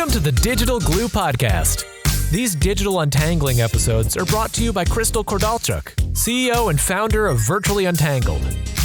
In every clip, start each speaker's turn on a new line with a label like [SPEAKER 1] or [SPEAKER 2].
[SPEAKER 1] Welcome to the Digital Glue Podcast. These digital untangling episodes are brought to you by Crystal Kordalchuk, CEO and founder of Virtually Untangled.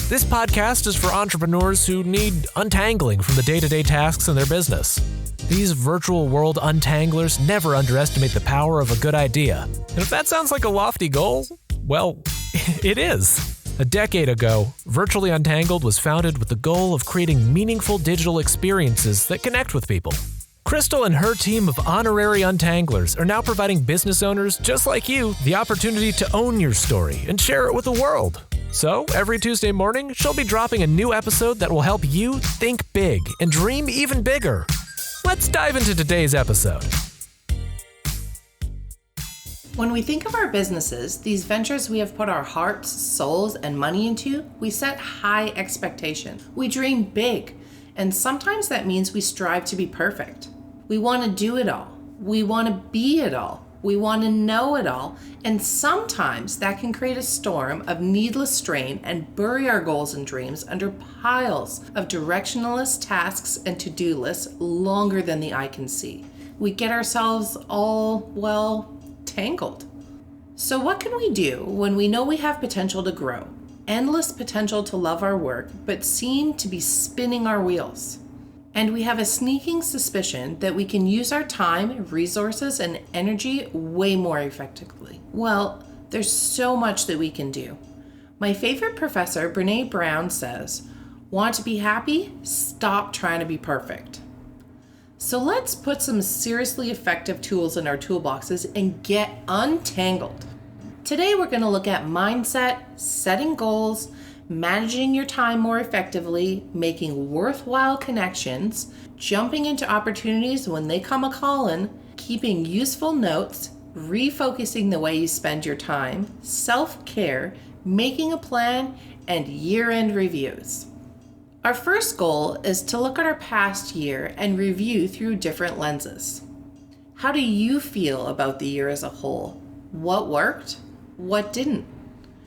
[SPEAKER 1] This podcast is for entrepreneurs who need untangling from the day-to-day tasks in their business. These virtual world untanglers never underestimate the power of a good idea. And if that sounds like a lofty goal, well, it is. A decade ago, Virtually Untangled was founded with the goal of creating meaningful digital experiences that connect with people. Crystal and her team of honorary untanglers are now providing business owners just like you the opportunity to own your story and share it with the world. So, every Tuesday morning, she'll be dropping a new episode that will help you think big and dream even bigger. Let's dive into today's episode.
[SPEAKER 2] When we think of our businesses, these ventures we have put our hearts, souls, and money into, we set high expectations. We dream big, and sometimes that means we strive to be perfect. We want to do it all. We want to be it all. We want to know it all, and sometimes that can create a storm of needless strain and bury our goals and dreams under piles of directionless tasks and to-do lists longer than the eye can see. We get ourselves all, tangled. So what can we do when we know we have potential to grow, endless potential to love our work, but seem to be spinning our wheels? And we have a sneaking suspicion that we can use our time, resources, and energy way more effectively. Well, there's so much that we can do. My favorite professor, Brene Brown, says, "Want to be happy? Stop trying to be perfect." So let's put some seriously effective tools in our toolboxes and get untangled. Today we're going to look at mindset, setting goals, managing your time more effectively, making worthwhile connections, jumping into opportunities when they come a-callin', keeping useful notes, refocusing the way you spend your time, self-care, making a plan, and year-end reviews. Our first goal is to look at our past year and review through different lenses. How do you feel about the year as a whole? What worked? What didn't?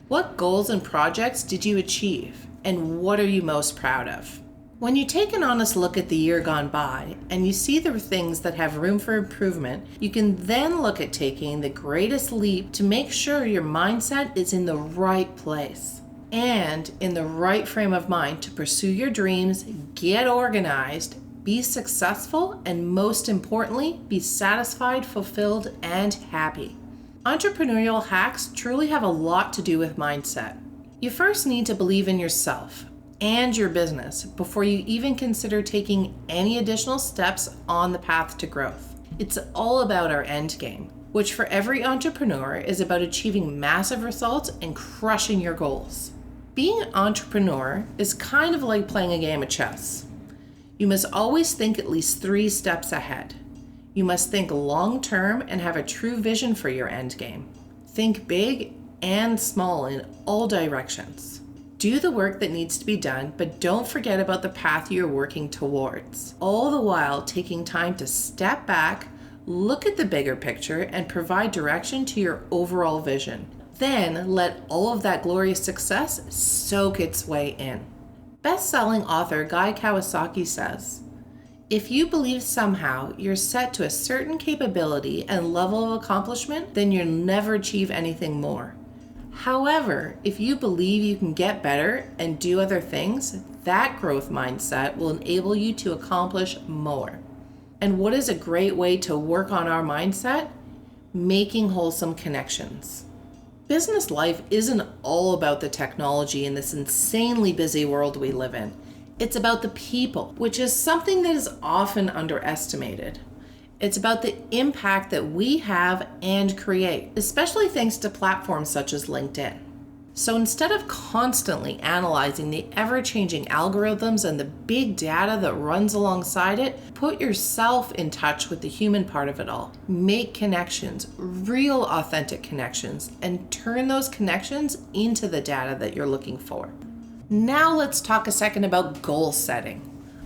[SPEAKER 2] What goals and projects did you achieve? And what are you most proud of? When you take an honest look at the year gone by and you see the things that have room for improvement, you can then look at taking the greatest leap to make sure your mindset is in the right place and in the right frame of mind to pursue your dreams, get organized, be successful, and most importantly, be satisfied, fulfilled, and happy. Entrepreneurial hacks truly have a lot to do with mindset. You first need to believe in yourself and your business before you even consider taking any additional steps on the path to growth. It's all about our end game, which for every entrepreneur is about achieving massive results and crushing your goals. Being an entrepreneur is kind of like playing a game of chess. You must always think at least 3 steps ahead. You must think long-term and have a true vision for your end game. Think big and small in all directions. Do the work that needs to be done, but don't forget about the path you're working towards. All the while taking time to step back, look at the bigger picture, and provide direction to your overall vision. Then let all of that glorious success soak its way in. Best-selling author Guy Kawasaki says, "If you believe somehow you're set to a certain capability and level of accomplishment, then you'll never achieve anything more. However, if you believe you can get better and do other things, that growth mindset will enable you to accomplish more." And what is a great way to work on our mindset? Making wholesome connections. Business life isn't all about the technology in this insanely busy world we live in. It's about the people, which is something that is often underestimated. It's about the impact that we have and create, especially thanks to platforms such as LinkedIn. So instead of constantly analyzing the ever-changing algorithms and the big data that runs alongside it, put yourself in touch with the human part of it all. Make connections, real authentic connections, and turn those connections into the data that you're looking for. Now let's talk a second about goal setting.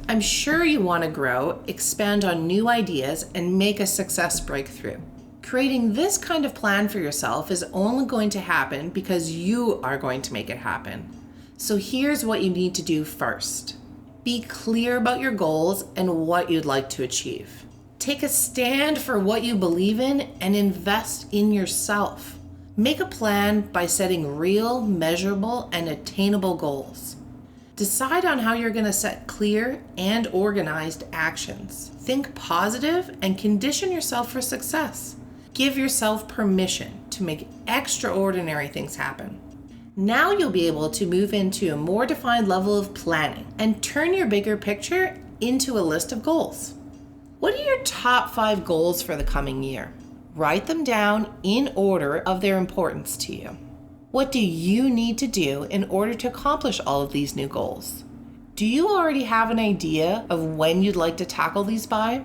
[SPEAKER 2] I'm sure you want to grow, expand on new ideas, and make a success breakthrough. Creating this kind of plan for yourself is only going to happen because you are going to make it happen. So here's what you need to do first. Be clear about your goals and what you'd like to achieve. Take a stand for what you believe in and invest in yourself. Make a plan by setting real, measurable, and attainable goals. Decide on how you're going to set clear and organized actions. Think positive and condition yourself for success. Give yourself permission to make extraordinary things happen. Now you'll be able to move into a more defined level of planning and turn your bigger picture into a list of goals. What are your top 5 goals for the coming year? Write them down in order of their importance to you. What do you need to do in order to accomplish all of these new goals? Do you already have an idea of when you'd like to tackle these by?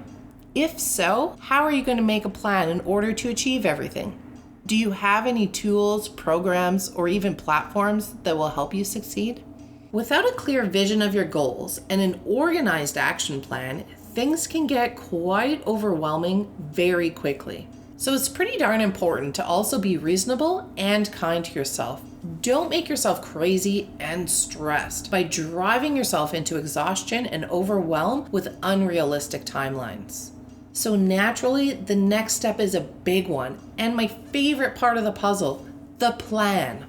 [SPEAKER 2] If so, how are you going to make a plan in order to achieve everything? Do you have any tools, programs, or even platforms that will help you succeed? Without a clear vision of your goals and an organized action plan, things can get quite overwhelming very quickly. So it's pretty darn important to also be reasonable and kind to yourself. Don't make yourself crazy and stressed by driving yourself into exhaustion and overwhelm with unrealistic timelines. So naturally, the next step is a big one, and my favorite part of the puzzle, the plan.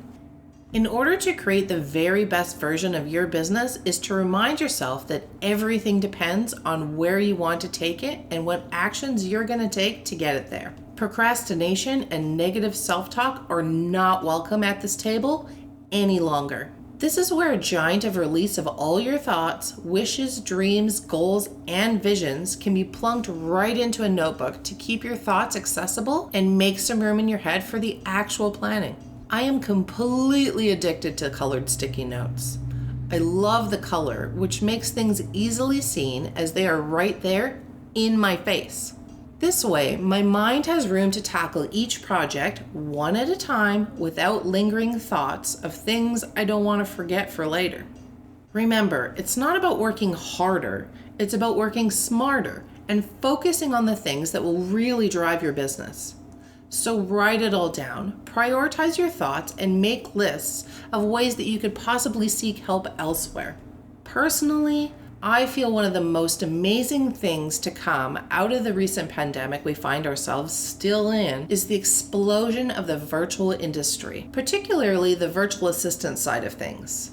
[SPEAKER 2] In order to create the very best version of your business is to remind yourself that everything depends on where you want to take it and what actions you're going to take to get it there. Procrastination and negative self-talk are not welcome at this table any longer. This is where a giant of release of all your thoughts, wishes, dreams, goals, and visions can be plunked right into a notebook to keep your thoughts accessible and make some room in your head for the actual planning. I am completely addicted to colored sticky notes. I love the color, which makes things easily seen as they are right there in my face. This way, my mind has room to tackle each project one at a time without lingering thoughts of things I don't want to forget for later. Remember, it's not about working harder, it's about working smarter and focusing on the things that will really drive your business. So write it all down, prioritize your thoughts, and make lists of ways that you could possibly seek help elsewhere. Personally, I feel one of the most amazing things to come out of the recent pandemic we find ourselves still in is the explosion of the virtual industry, particularly the virtual assistant side of things.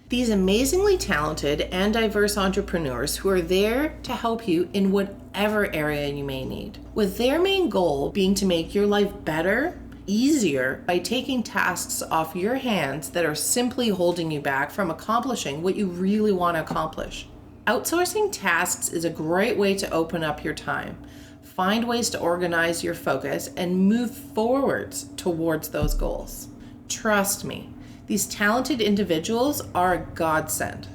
[SPEAKER 2] These amazingly talented and diverse entrepreneurs who are there to help you in whatever area you may need, with their main goal being to make your life better, easier by taking tasks off your hands that are simply holding you back from accomplishing what you really want to accomplish. Outsourcing tasks is a great way to open up your time, find ways to organize your focus, and move forwards towards those goals. Trust me, these talented individuals are a godsend.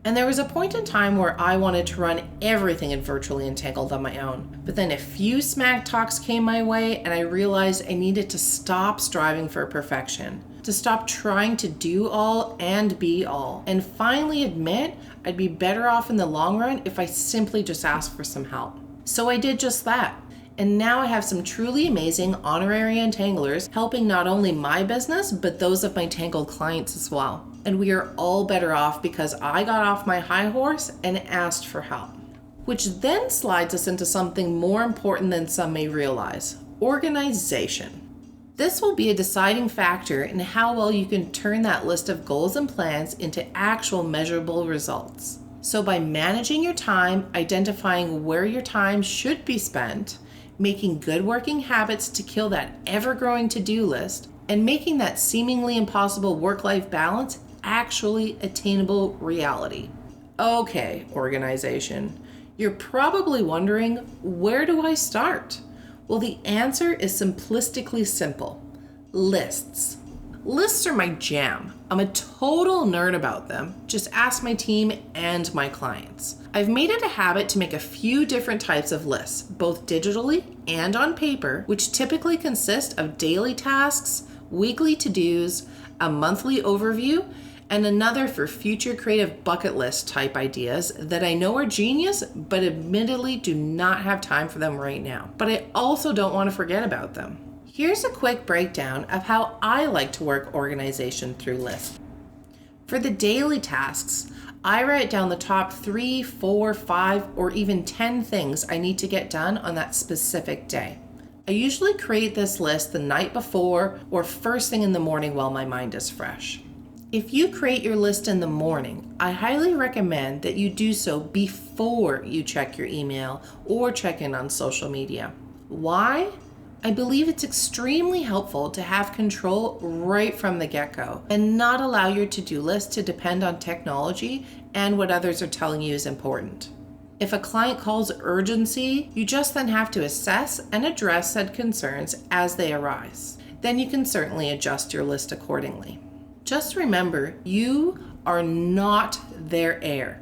[SPEAKER 2] And there was a point in time where I wanted to run everything in Virtually Untangled on my own. But then a few smack talks came my way and I realized I needed to stop striving for perfection, to stop trying to do all and be all, and finally admit I'd be better off in the long run if I simply just asked for some help. So I did just that. And now I have some truly amazing honorary untanglers helping not only my business, but those of my Tangled clients as well. And we are all better off because I got off my high horse and asked for help. Which then slides us into something more important than some may realize: organization. This will be a deciding factor in how well you can turn that list of goals and plans into actual measurable results. So by managing your time, identifying where your time should be spent, making good working habits to kill that ever-growing to-do list, and making that seemingly impossible work-life balance actually attainable reality. Okay, organization, you're probably wondering, where do I start? Well, the answer is simplistically simple: lists. Lists are my jam. I'm a total nerd about them. Just ask my team and my clients. I've made it a habit to make a few different types of lists, both digitally and on paper, which typically consist of daily tasks, weekly to-dos, a monthly overview, and another for future creative bucket list type ideas that I know are genius, but admittedly do not have time for them right now. But I also don't want to forget about them. Here's a quick breakdown of how I like to work organization through lists. For the daily tasks, I write down the top 3, 4, 5, or even 10 things I need to get done on that specific day. I usually create this list the night before or first thing in the morning while my mind is fresh. If you create your list in the morning, I highly recommend that you do so before you check your email or check in on social media. Why? I believe it's extremely helpful to have control right from the get-go and not allow your to-do list to depend on technology and what others are telling you is important. If a client calls urgency, you just then have to assess and address said concerns as they arise. Then you can certainly adjust your list accordingly. Just remember, you are not their heir.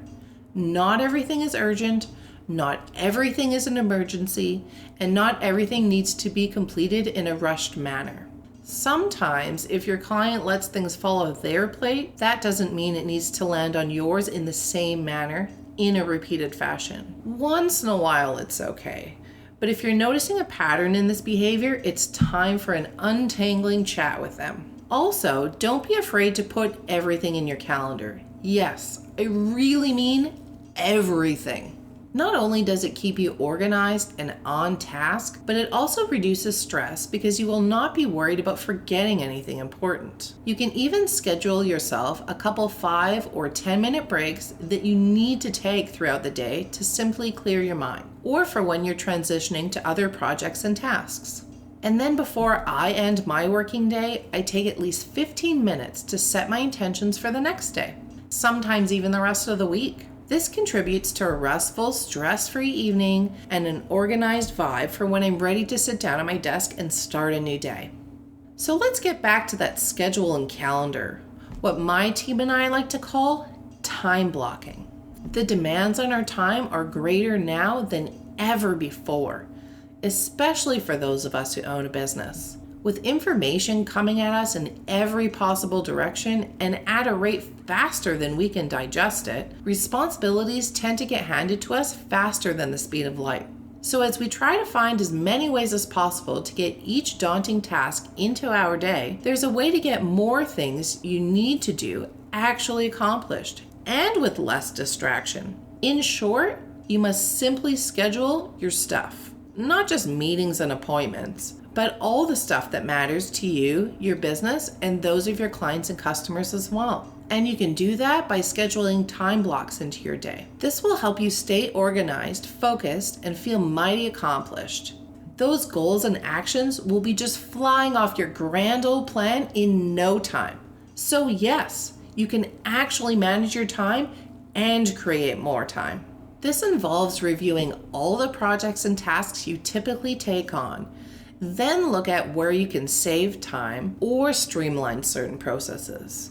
[SPEAKER 2] Not everything is urgent, not everything is an emergency, and not everything needs to be completed in a rushed manner. Sometimes, if your client lets things fall off their plate, that doesn't mean it needs to land on yours in the same manner, in a repeated fashion. Once in a while, it's okay. But if you're noticing a pattern in this behavior, it's time for an untangling chat with them. Also, don't be afraid to put everything in your calendar. Yes, I really mean everything. Not only does it keep you organized and on task, but it also reduces stress because you will not be worried about forgetting anything important. You can even schedule yourself a couple 5 or 10-minute breaks that you need to take throughout the day to simply clear your mind, or for when you're transitioning to other projects and tasks. And then before I end my working day, I take at least 15 minutes to set my intentions for the next day, sometimes even the rest of the week. This contributes to a restful, stress-free evening and an organized vibe for when I'm ready to sit down at my desk and start a new day. So let's get back to that schedule and calendar, what my team and I like to call time blocking. The demands on our time are greater now than ever before, especially for those of us who own a business. With information coming at us in every possible direction and at a rate faster than we can digest it, responsibilities tend to get handed to us faster than the speed of light. So as we try to find as many ways as possible to get each daunting task into our day, there's a way to get more things you need to do actually accomplished and with less distraction. In short, you must simply schedule your stuff. Not just meetings and appointments, but all the stuff that matters to you, your business, and those of your clients and customers as well. And you can do that by scheduling time blocks into your day. This will help you stay organized, focused, and feel mighty accomplished. Those goals and actions will be just flying off your grand old plan in no time. So yes, you can actually manage your time and create more time. This involves reviewing all the projects and tasks you typically take on, then look at where you can save time or streamline certain processes.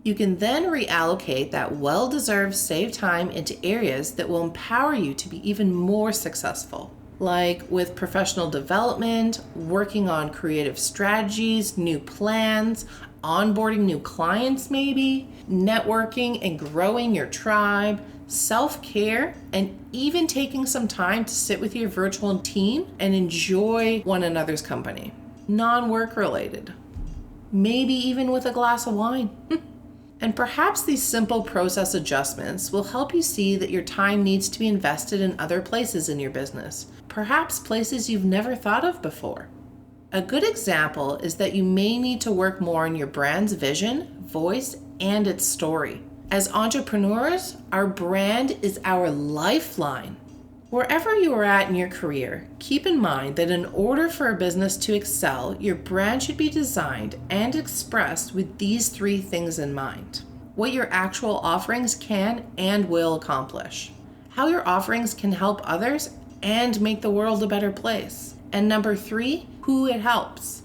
[SPEAKER 2] You can then reallocate that well-deserved saved time into areas that will empower you to be even more successful, like with professional development, working on creative strategies, new plans, onboarding new clients maybe, networking and growing your tribe, self-care, and even taking some time to sit with your virtual team and enjoy one another's company. Non-work related. Maybe even with a glass of wine. And perhaps these simple process adjustments will help you see that your time needs to be invested in other places in your business, perhaps places you've never thought of before. A good example is that you may need to work more on your brand's vision, voice, and its story. As entrepreneurs, our brand is our lifeline. Wherever you are at in your career, keep in mind that in order for a business to excel, your brand should be designed and expressed with these 3 things in mind: what your actual offerings can and will accomplish, how your offerings can help others and make the world a better place, and number 3, who it helps.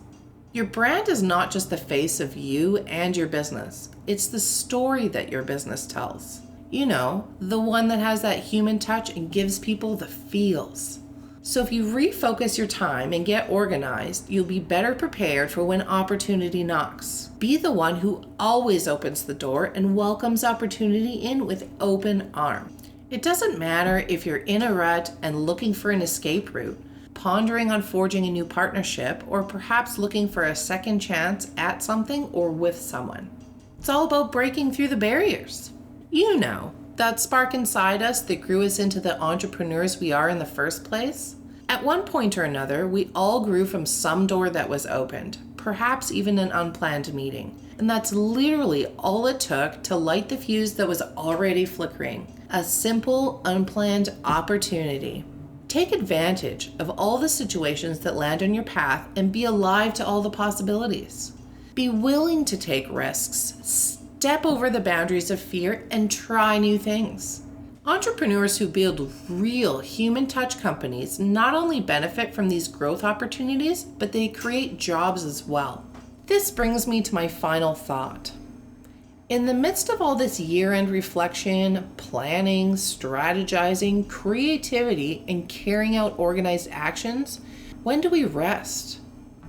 [SPEAKER 2] Your brand is not just the face of you and your business. It's the story that your business tells. You know, the one that has that human touch and gives people the feels. So if you refocus your time and get organized, you'll be better prepared for when opportunity knocks. Be the one who always opens the door and welcomes opportunity in with open arms. It doesn't matter if you're in a rut and looking for an escape route, pondering on forging a new partnership, or perhaps looking for a second chance at something or with someone. It's all about breaking through the barriers. You know, that spark inside us that grew us into the entrepreneurs we are in the first place? At one point or another, we all grew from some door that was opened, perhaps even an unplanned meeting. And that's literally all it took to light the fuse that was already flickering. A simple, unplanned opportunity. Take advantage of all the situations that land on your path and be alive to all the possibilities. Be willing to take risks, step over the boundaries of fear, and try new things. Entrepreneurs who build real human touch companies not only benefit from these growth opportunities, but they create jobs as well. This brings me to my final thought. In the midst of all this year-end reflection, planning, strategizing, creativity, and carrying out organized actions, when do we rest?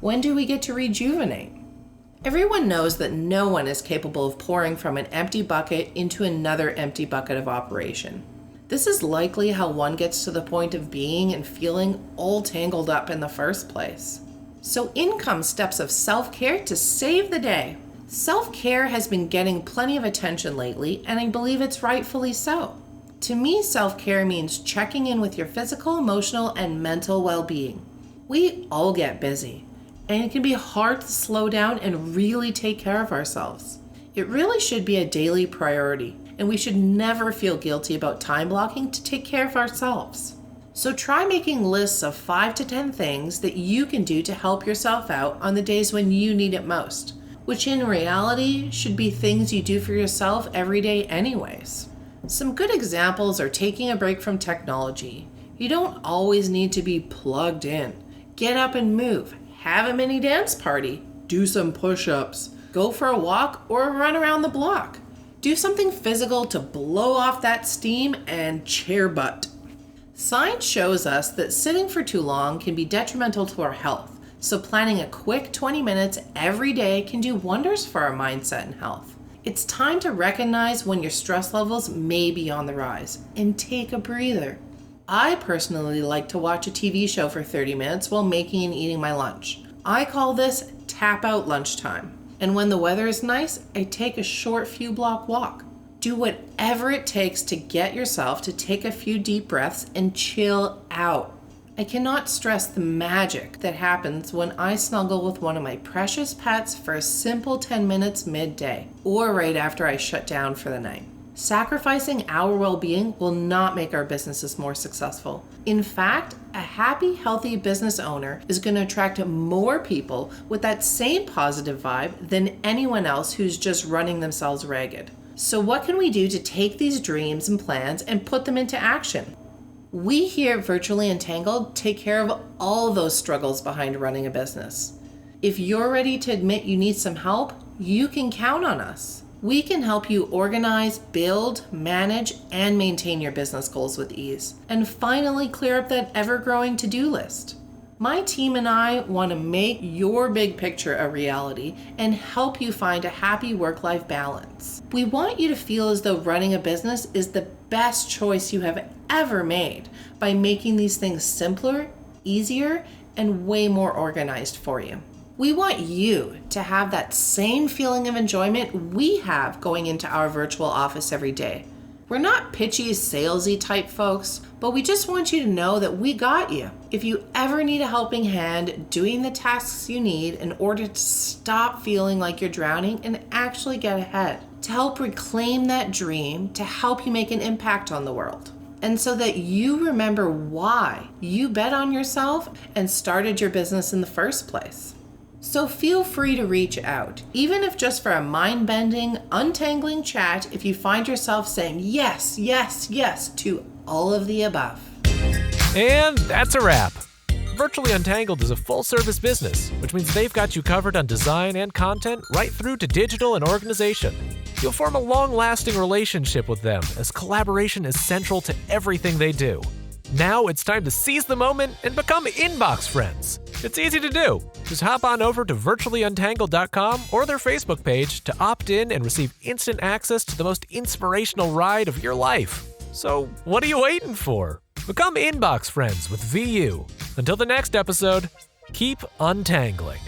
[SPEAKER 2] When do we get to rejuvenate? Everyone knows that no one is capable of pouring from an empty bucket into another empty bucket of operation. This is likely how one gets to the point of being and feeling all tangled up in the first place. So in come steps of self-care to save the day. Self-care has been getting plenty of attention lately, and I believe it's rightfully so. To me, self-care means checking in with your physical, emotional, and mental well-being. We all get busy, and it can be hard to slow down and really take care of ourselves. It really should be a daily priority, and we should never feel guilty about time blocking to take care of ourselves. So try making lists of 5 to 10 things that you can do to help yourself out on the days when you need it most, which in reality should be things you do for yourself every day anyways. Some good examples are taking a break from technology. You don't always need to be plugged in. Get up and move. Have a mini dance party. Do some push-ups. Go for a walk or run around the block. Do something physical to blow off that steam and chair butt. Science shows us that sitting for too long can be detrimental to our health, so planning a quick 20 minutes every day can do wonders for our mindset and health. It's time to recognize when your stress levels may be on the rise and take a breather. I personally like to watch a TV show for 30 minutes while making and eating my lunch. I call this tap out lunchtime. And when the weather is nice, I take a short few block walk. Do whatever it takes to get yourself to take a few deep breaths and chill out. I cannot stress the magic that happens when I snuggle with one of my precious pets for a simple 10 minutes midday or right after I shut down for the night. Sacrificing our well-being will not make our businesses more successful. In fact, a happy, healthy business owner is going to attract more people with that same positive vibe than anyone else who's just running themselves ragged. So what can we do to take these dreams and plans and put them into action? We here at Virtually Untangled take care of all those struggles behind running a business. If you're ready to admit you need some help, you can count on us. We can help you organize, build, manage, and maintain your business goals with ease, and finally clear up that ever-growing to-do list. My team and I want to make your big picture a reality and help you find a happy work-life balance. We want you to feel as though running a business is the best choice you have ever made by making these things simpler, easier, and way more organized for you. We want you to have that same feeling of enjoyment we have going into our virtual office every day. We're not pitchy, salesy type folks, but we just want you to know that we got you. If you ever need a helping hand doing the tasks you need in order to stop feeling like you're drowning and actually get ahead, to help reclaim that dream, to help you make an impact on the world. And so that you remember why you bet on yourself and started your business in the first place. So feel free to reach out, even if just for a mind-bending, untangling chat if you find yourself saying yes, yes, yes to all of the above.
[SPEAKER 1] And that's a wrap. Virtually Untangled is a full-service business, which means they've got you covered on design and content right through to digital and organization. You'll form a long-lasting relationship with them as collaboration is central to everything they do. Now it's time to seize the moment and become inbox friends. It's easy to do. Just hop on over to virtuallyuntangled.com or their Facebook page to opt in and receive instant access to the most inspirational ride of your life. So what are you waiting for? Become inbox friends with VU. Until the next episode, keep untangling.